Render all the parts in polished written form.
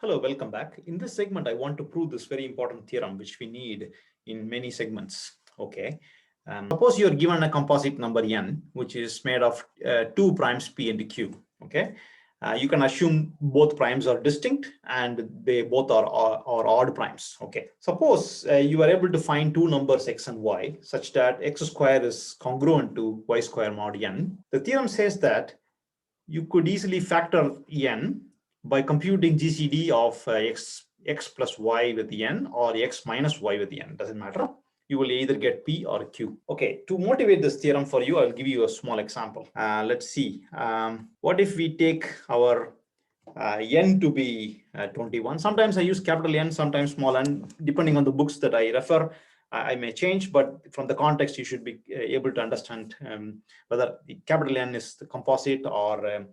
Hello, welcome back. In this segment, I want to prove this very important theorem, which we need in many segments. Okay. Suppose you're given a composite number n, which is made of two primes p and q. Okay. You can assume both primes are distinct and they both are odd primes. Okay. Suppose you are able to find two numbers x and y such that x square is congruent to y square mod n. The theorem says that you could easily factor n by computing GCD of x plus y with n or x minus y with n. Doesn't matter. You will either get P or Q. Okay, to motivate this theorem for you, I'll give you a small example. Let's see. What if we take our n to be 21? Sometimes I use capital N, sometimes small n, depending on the books that I refer. I may change, but from the context, you should be able to understand whether the capital N is the composite or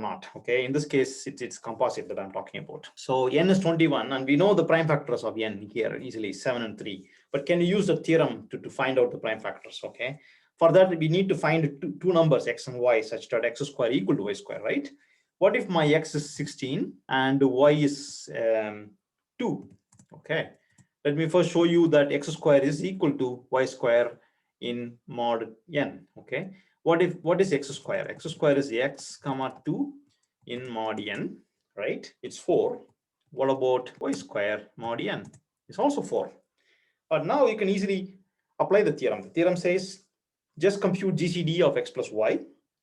not. Okay, in this case, it's composite that I'm talking about. So n is 21, and we know the prime factors of n here easily, 7 and 3. But can you use the theorem to find out the prime factors? Okay, for that, we need to find two numbers, x and y, such that x square equal to y square, right? What if my x is 16 and y is 2? Okay, let me first show you that x square is equal to y square in mod n. Okay, what is x square? X square is x comma 2 in mod n, right? It's 4. What about y square mod n? It's also 4. But now you can easily apply the theorem. The theorem says just compute GCD of x plus y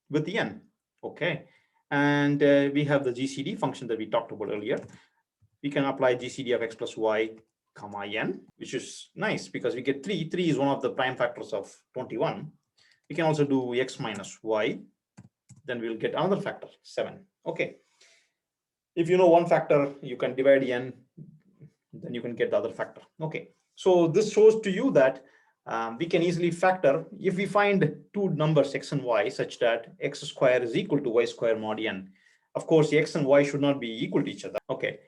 with the n. Okay, and we have the GCD function that we talked about earlier. We can apply GCD of x plus y comma n, which is nice because we get 3. 3 is one of the prime factors of 21. We can also do x minus y. Then we'll get another factor, 7. Okay. If you know one factor, you can divide n, then you can get the other factor. Okay. So this shows to you that we can easily factor if we find two numbers x and y such that x square is equal to y square mod n. Of course, x and y should not be equal to each other. Okay.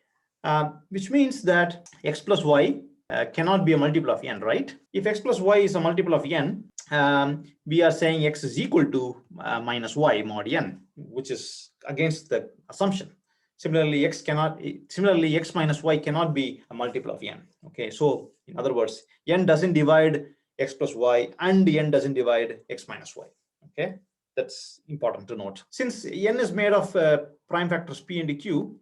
Which means that x plus y cannot be a multiple of n, right? If x plus y is a multiple of n, we are saying x is equal to minus y mod n, which is against the assumption. Similarly, x minus y cannot be a multiple of n. Okay, so in other words, n doesn't divide x plus y and n doesn't divide x minus y. Okay, that's important to note. Since n is made of prime factors p and q,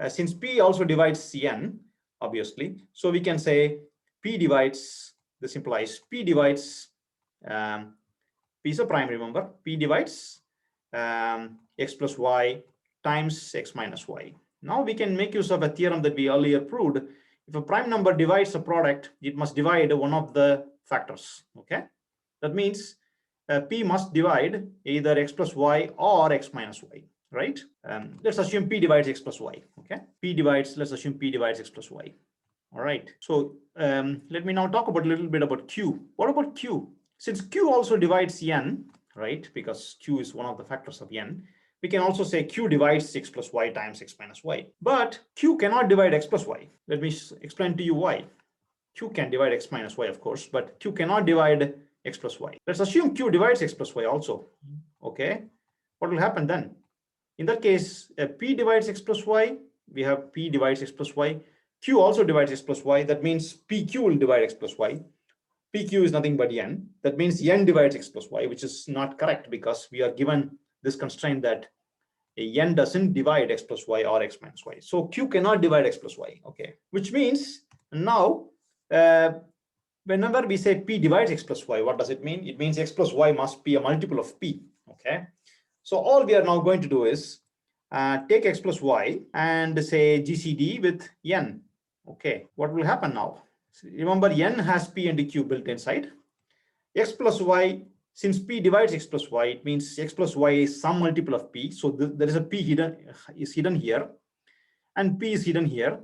since p also divides n, obviously, so we can say p divides, this implies p divides, p is a prime, remember, p divides x plus y times x minus y. Now we can make use of a theorem that we earlier proved. If a prime number divides a product, it must divide one of the factors. Okay, that means p must divide either x plus y or x minus y, right? Let's assume p divides x plus y. Okay, let's assume p divides x plus y. All right, so let me now talk about a little bit about q. What about q? Since q also divides n, right, because q is one of the factors of n, we can also say q divides x plus y times x minus y. But q cannot divide x plus y. Let me explain to you why. Q can divide x minus y, of course, but q cannot divide x plus y. Let's assume q divides x plus y also. Okay, what will happen then? In that case, p divides x plus y. We have p divides x plus y. Q also divides x plus y. That means pq will divide x plus y. Pq is nothing but n. That means n divides x plus y, which is not correct because we are given this constraint that n doesn't divide x plus y or x minus y. So q cannot divide x plus y. Okay, which means now whenever we say p divides x plus y, what does it mean? It means x plus y must be a multiple of p. Okay, so all we are now going to do is take x plus y and say GCD with n. Okay, what will happen now? Remember, n has p and q built inside. X plus y, since p divides x plus y, it means x plus y is some multiple of p. So there is a p hidden here, and p is hidden here.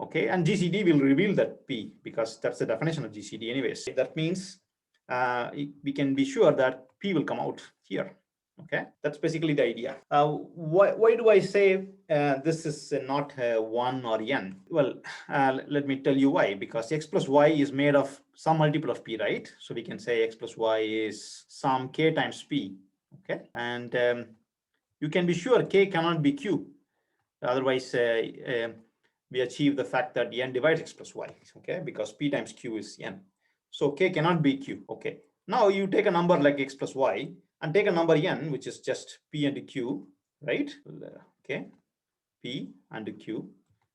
Okay, and GCD will reveal that p because that's the definition of GCD anyways. That means we can be sure that p will come out here. Okay, that's basically the idea. Why do I say this is not 1 or n? Well, let me tell you why. Because x plus y is made of some multiple of p, right? So we can say x plus y is some k times p. Okay, and you can be sure k cannot be q Otherwise, we achieve the fact that n divides x plus y, okay, because p times q is n. So k cannot be q, okay. Now you take a number like x plus y and take a number n, which is just p and q, right? Okay, p and q.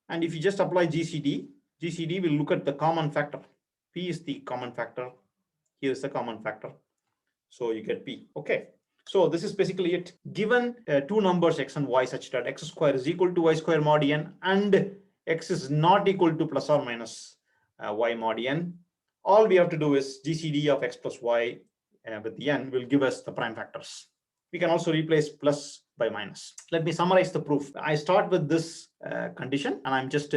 And if you just apply GCD, GCD will look at the common factor. P is the common factor. Here is the common factor. So you get p, okay. So this is basically it. Given two numbers x and y such that x square is equal to y square mod n and x is not equal to plus or minus y mod n, all we have to do is GCD of x plus y with the n will give us the prime factors. We can also replace plus by minus. Let me summarize the proof. I start with this condition, and I'm just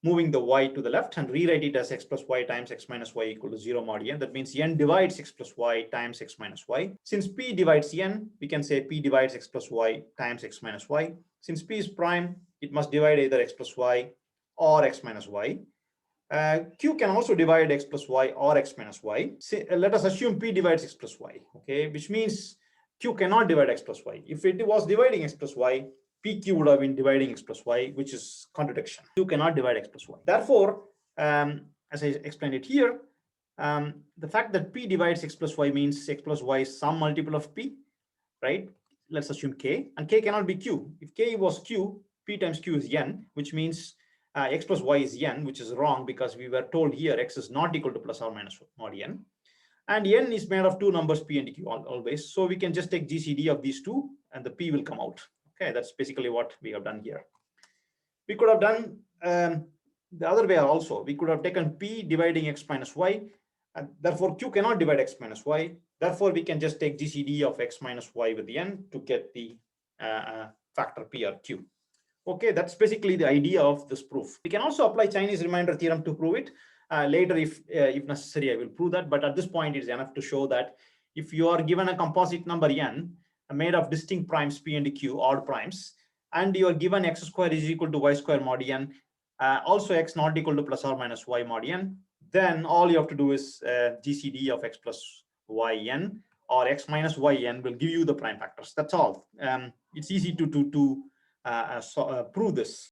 moving the y to the left and rewrite it as x plus y times x minus y equal to 0 mod n. That means n divides x plus y times x minus y. Since p divides n, we can say p divides x plus y times x minus y. Since p is prime, it must divide either x plus y or x minus y. Q can also divide x plus y or x minus y. Let us assume p divides x plus y, okay, which means Q cannot divide x plus y. If it was dividing x plus y, PQ would have been dividing x plus y, which is contradiction. Q cannot divide x plus y. Therefore, as I explained it here, the fact that P divides x plus y means x plus y is some multiple of P, right? Let's assume K, and K cannot be Q. If K was Q, P times Q is n, which means x plus y is n, which is wrong because we were told here x is not equal to plus or minus mod n. And n is made of two numbers p and q always. So we can just take GCD of these two and the p will come out. Okay, that's basically what we have done here. We could have done the other way also. We could have taken p dividing x minus y, and therefore q cannot divide x minus y. Therefore, we can just take GCD of x minus y with the n to get the factor p or q. Okay, that's basically the idea of this proof. We can also apply Chinese remainder theorem to prove it. Later, if necessary, I will prove that. But at this point, it's enough to show that if you are given a composite number n made of distinct primes p and q, odd primes, and you are given x square is equal to y square mod n, also x not equal to plus or minus y mod n, then all you have to do is GCD of x plus y n or x minus y n will give you the prime factors. That's all. It's easy to prove this.